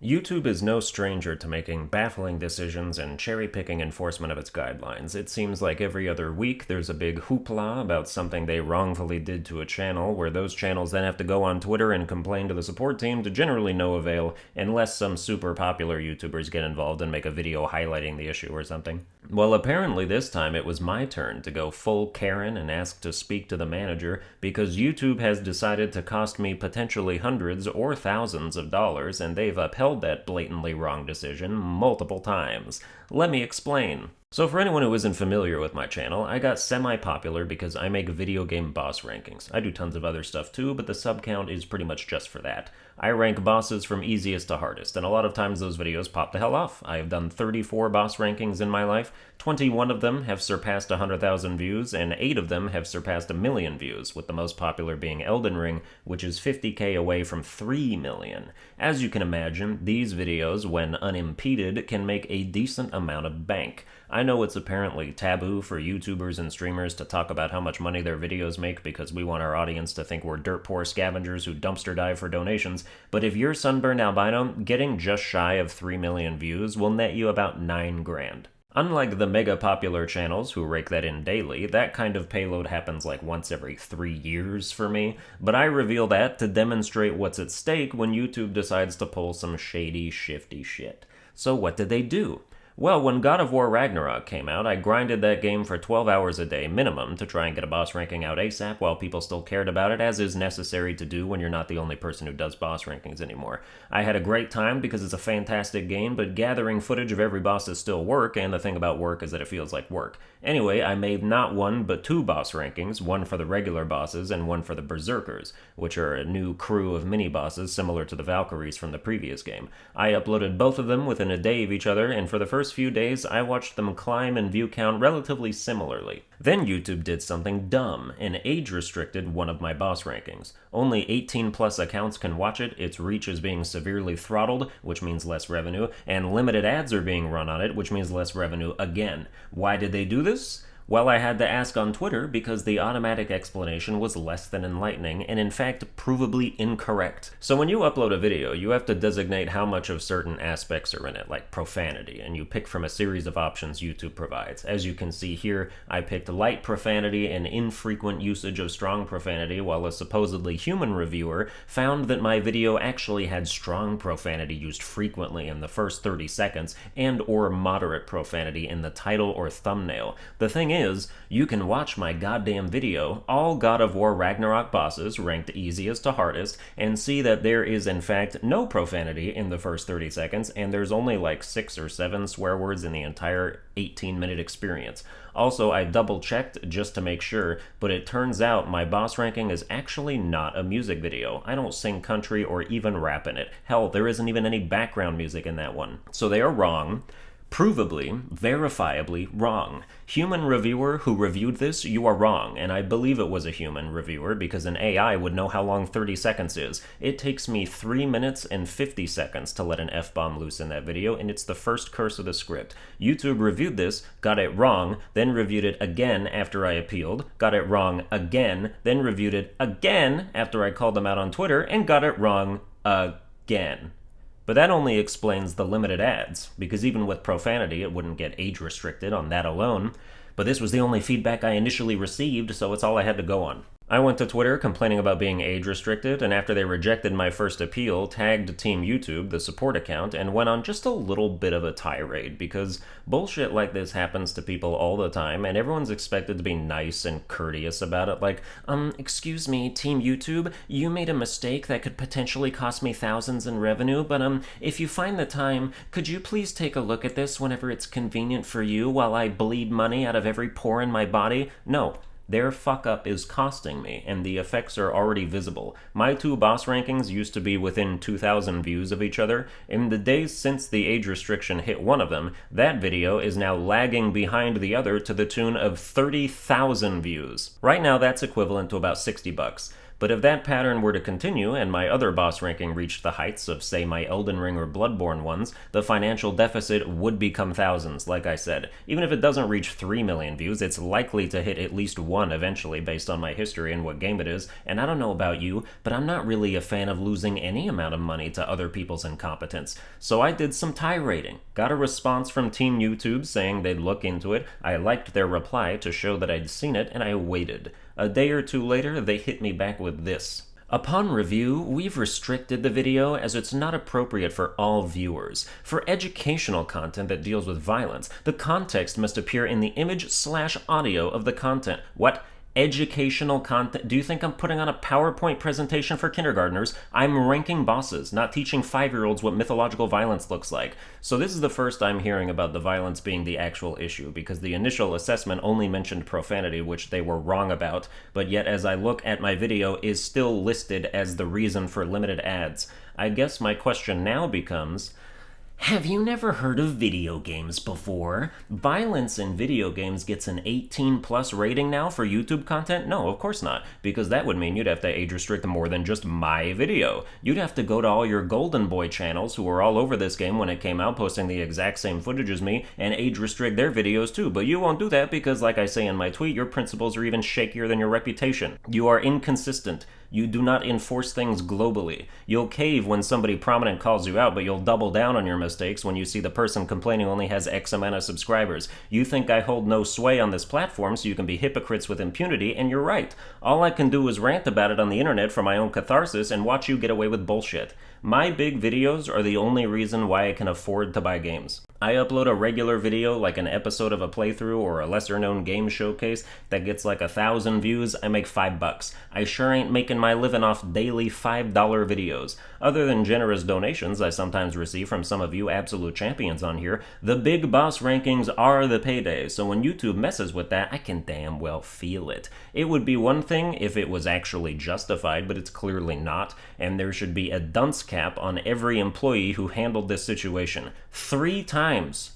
YouTube is no stranger to making baffling decisions and cherry-picking enforcement of its guidelines. It seems like every other week there's a big hoopla about something they wrongfully did to a channel, where those channels then have to go on Twitter and complain to the support team to generally no avail, unless some super popular YouTubers get involved and make a video highlighting the issue or something. Well, apparently this time it was my turn to go full Karen and ask to speak to the manager, because YouTube has decided to cost me potentially hundreds or thousands of dollars, and they've upheld that blatantly wrong decision multiple times. Let me explain. So for anyone who isn't familiar with my channel, I got semi-popular because I make video game boss rankings. I do tons of other stuff too, but the sub count is pretty much just for that. I rank bosses from easiest to hardest, and a lot of times those videos pop the hell off. I have done 34 boss rankings in my life, 21 of them have surpassed 100,000 views, and 8 of them have surpassed 1 million views, with the most popular being Elden Ring, which is 50k away from 3 million. As you can imagine, these videos, when unimpeded, can make a decent amount of bank. I know it's apparently taboo for YouTubers and streamers to talk about how much money their videos make because we want our audience to think we're dirt poor scavengers who dumpster dive for donations, but if you're Sunburned Albino, getting just shy of 3 million views will net you about 9 grand. Unlike the mega popular channels who rake that in daily, that kind of payload happens like once every 3 years for me, but I reveal that to demonstrate what's at stake when YouTube decides to pull some shady, shifty shit. So what did they do? Well, when God of War Ragnarok came out, I grinded that game for 12 hours a day minimum to try and get a boss ranking out ASAP while people still cared about it, as is necessary to do when you're not the only person who does boss rankings anymore. I had a great time because it's a fantastic game, but gathering footage of every boss is still work, and the thing about work is that it feels like work. Anyway, I made not one, but 2 boss rankings, one for the regular bosses and one for the Berserkers, which are a new crew of mini-bosses similar to the Valkyries from the previous game. I uploaded both of them within a day of each other, and for the first few days, I watched them climb in view count relatively similarly. Then YouTube did something dumb and age-restricted one of my boss rankings. Only 18-plus accounts can watch it, its reach is being severely throttled, which means less revenue, and limited ads are being run on it, which means less revenue again. Why did they do this? Well, I had to ask on Twitter because the automatic explanation was less than enlightening and in fact provably incorrect. So when you upload a video, you have to designate how much of certain aspects are in it, like profanity, and you pick from a series of options YouTube provides. As you can see here, I picked light profanity and infrequent usage of strong profanity, while a supposedly human reviewer found that my video actually had strong profanity used frequently in the first 30 seconds and or moderate profanity in the title or thumbnail. The thing is, you can watch my goddamn video, all God of War Ragnarok bosses ranked easiest to hardest, and see that there is in fact no profanity in the first 30 seconds, and there's only like 6 or 7 swear words in the entire 18-minute experience. Also, I double-checked just to make sure, but it turns out my boss ranking is actually not a music video. I don't sing country or even rap in it. Hell, there isn't even any background music in that one. So they are wrong. Provably, verifiably wrong. Human reviewer who reviewed this, you are wrong, and I believe it was a human reviewer because an AI would know how long 30 seconds is. It takes me 3 minutes and 50 seconds to let an F-bomb loose in that video, and it's the first curse of the script. YouTube reviewed this, got it wrong, then reviewed it again after I appealed, got it wrong again, then reviewed it again after I called them out on Twitter, and got it wrong again. But that only explains the limited ads, because even with profanity, it wouldn't get age-restricted on that alone. But this was the only feedback I initially received, so it's all I had to go on. I went to Twitter complaining about being age-restricted, and after they rejected my first appeal, tagged Team YouTube, the support account, and went on just a little bit of a tirade, because bullshit like this happens to people all the time, and everyone's expected to be nice and courteous about it, like, excuse me, Team YouTube, you made a mistake that could potentially cost me thousands in revenue, but if you find the time, could you please take a look at this whenever it's convenient for you while I bleed money out of every pore in my body? No. Their fuck-up is costing me, and the effects are already visible. My 2 boss rankings used to be within 2,000 views of each other. In the days since the age restriction hit one of them, that video is now lagging behind the other to the tune of 30,000 views. Right now, that's equivalent to about $60. But if that pattern were to continue and my other boss ranking reached the heights of, say, my Elden Ring or Bloodborne ones, the financial deficit would become thousands, like I said. Even if it doesn't reach 3 million views, it's likely to hit at least 1 eventually based on my history and what game it is. And I don't know about you, but I'm not really a fan of losing any amount of money to other people's incompetence. So I did some tirading. Got a response from Team YouTube saying they'd look into it. I liked their reply to show that I'd seen it, and I waited. A day or two later, they hit me back with this. Upon review, we've restricted the video as it's not appropriate for all viewers. For educational content that deals with violence, the context must appear in the image/audio of the content. What? Educational content? Do you think I'm putting on a PowerPoint presentation for kindergartners? I'm ranking bosses, not teaching 5-year-olds what mythological violence looks like. So this is the first I'm hearing about the violence being the actual issue, because the initial assessment only mentioned profanity, which they were wrong about, but yet as I look at my video is still listed as the reason for limited ads. I guess my question now becomes, have you never heard of video games before? Violence in video games gets an 18+ rating now for YouTube content? No, of course not, because that would mean you'd have to age restrict more than just my video. You'd have to go to all your Golden Boy channels who were all over this game when it came out, posting the exact same footage as me, and age restrict their videos too. But you won't do that because, like I say in my tweet, your principles are even shakier than your reputation. You are inconsistent. You do not enforce things globally. You'll cave when somebody prominent calls you out, but you'll double down on your mistakes when you see the person complaining only has X amount of subscribers. You think I hold no sway on this platform so you can be hypocrites with impunity, and you're right. All I can do is rant about it on the internet for my own catharsis and watch you get away with bullshit. My big videos are the only reason why I can afford to buy games. I upload a regular video, like an episode of a playthrough or a lesser-known game showcase, that gets like 1,000 views, I make $5. I sure ain't making my living off daily $5 videos. Other than generous donations I sometimes receive from some of you absolute champions on here, the big boss rankings are the payday, so when YouTube messes with that, I can damn well feel it. It would be one thing if it was actually justified, but it's clearly not, and there should be a dunce cap on every employee who handled this situation. 3 times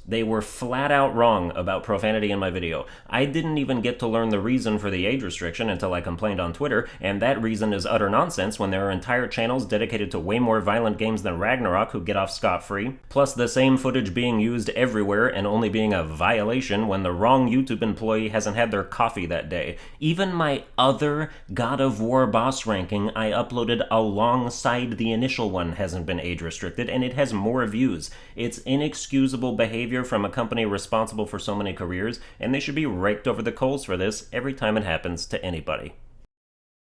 they were flat out wrong about profanity in my video. I didn't even get to learn the reason for the age restriction until I complained on Twitter, and that reason is utter nonsense when there are entire channels dedicated to way more violent games than Ragnarok who get off scot-free, plus the same footage being used everywhere and only being a violation when the wrong YouTube employee hasn't had their coffee that day. Even my other God of War boss ranking I uploaded alongside the initial one hasn't been age restricted, and it has more views. It's inexcusable behavior from a company responsible for so many careers, and they should be raked over the coals for this every time it happens to anybody.